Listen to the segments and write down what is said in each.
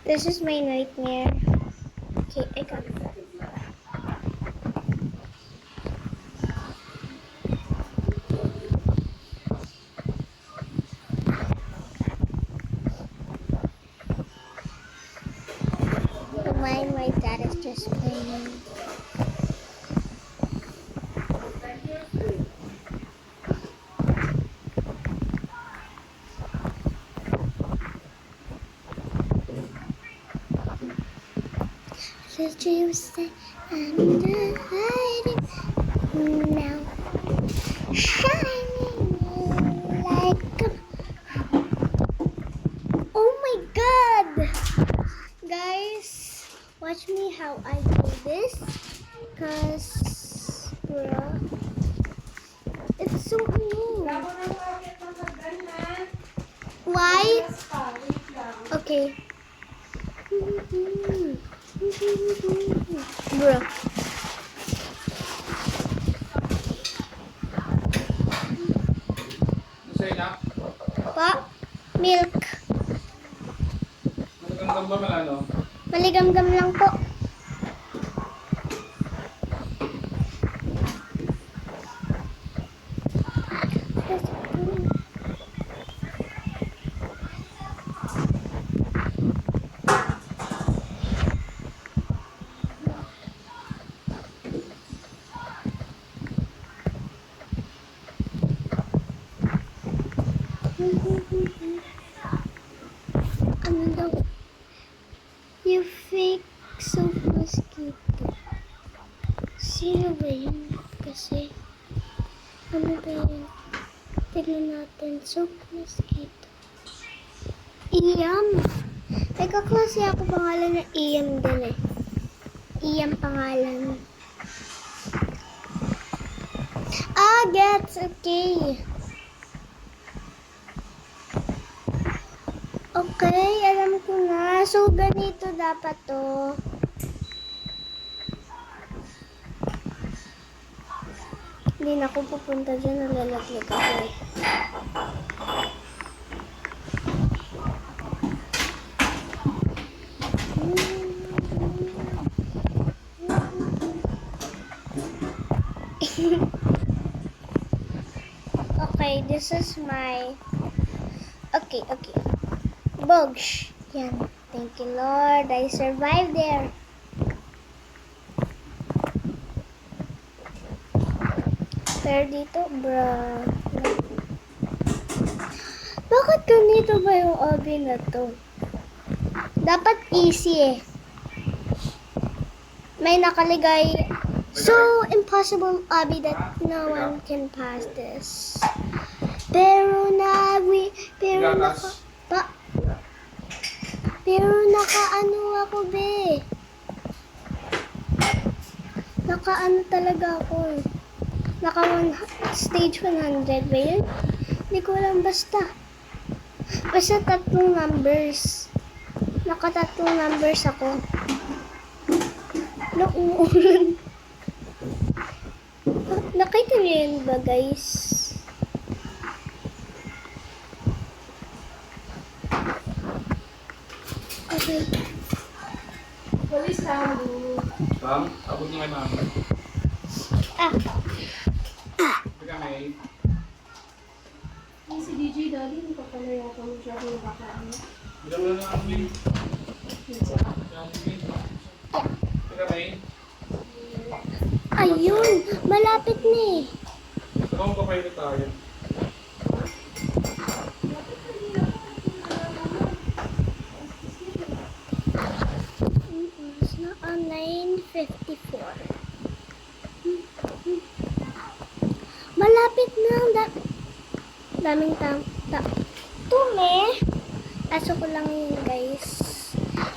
This is my nightmare. Okay, I got it. My dad is just playing. The dreams that I'm hiding now, shining like a... Oh my god! Guys, watch me how I do this. Cause, bro, it's so new. Why? Okay. Bro. Pa? Milk. Maligam ba malano? Maligam-gam lang po. Ano daw? You fake soap mosquito. Sino ba yun? Kasi, ano ba yun? Tignan natin. Soap mosquito. Iyam. May kaklase ako pangalan na Iyam din eh. Iyam pangalan. Ah, gets. Okay. Okay, alam ko na. So, ganito dapat to. Hindi na ako pupunta dyan. Nalalaglag ako eh. Okay, this is my... Okay. Bugs. Yan. Thank you, Lord. I survived there. Pero dito, bro. Bakit ganito ba yung obby na to? Dapat easy eh. May nakaligay. So impossible obby that no one can pass this. Pero nakaano ako be. Nakaano talaga ako eh. Stage 100 ba yun? Hindi ko alam basta. Basta tatlong numbers. Nakatatlong numbers ako. Umuulan. Nakita niyo yun ba guys? Okay. Police tawag. Bang, abot niyo kay mama. Ah. Teka, may. Si DJ Daddy, hindi pa pala yata masyadong kakaano. Bilang mo na lang ang may. Teka, may. Ayun, malapit na eh. Saan ko kayo tayo? It's na 9:54. Malapit na ang daming tume. Aso ko lang yun guys.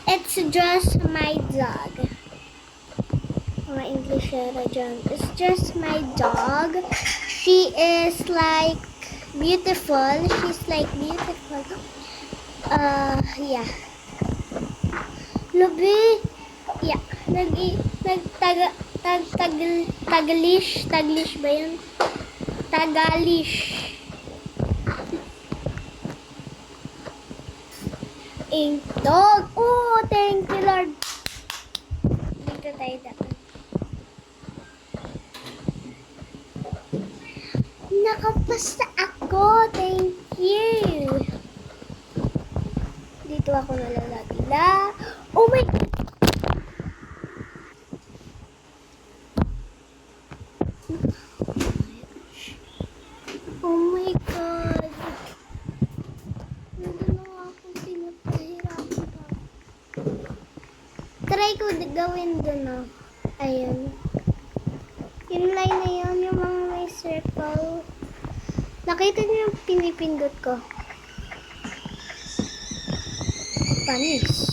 It's just my dog. Mga English dyan. It's just my dog. She is like beautiful. She's like beautiful. Yeah. Lubi. Yeah. Taglish ba yun? Tagalish. Ing dog. Oh, thank you, Lord. Dito tayo dapat. Nakapasa ako. Thank you. Dito ako nalalagla. Oh my God. Oh my God. Nandun na nga akong pinapahirapan pa. Try ko gawin dun, oh. Ayun. Yung line na yun, yung mga may circle. Nakita niyo yung pinipindot ko? Panis.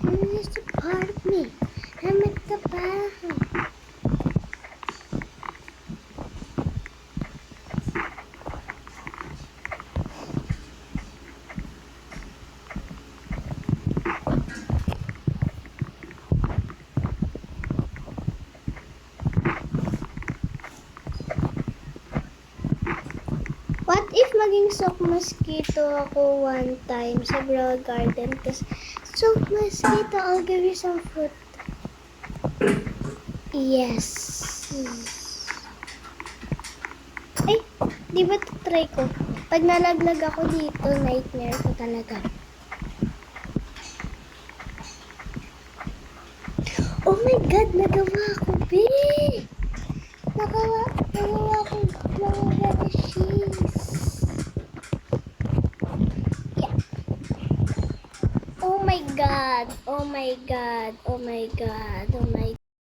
I'm just a part of me. I'm at the bottom. What if maging sock mosquito ako one time sa Broad Garden? Tapos, sock mosquito, I'll give you some food. Yes. Ay, di ba try ko? Pag nalaglag ako dito, nightmare ko talaga. Oh my God, nagawa ko, be! Nagawa ko mga cheese. Yeah. Oh my God, oh my God, oh my God, oh my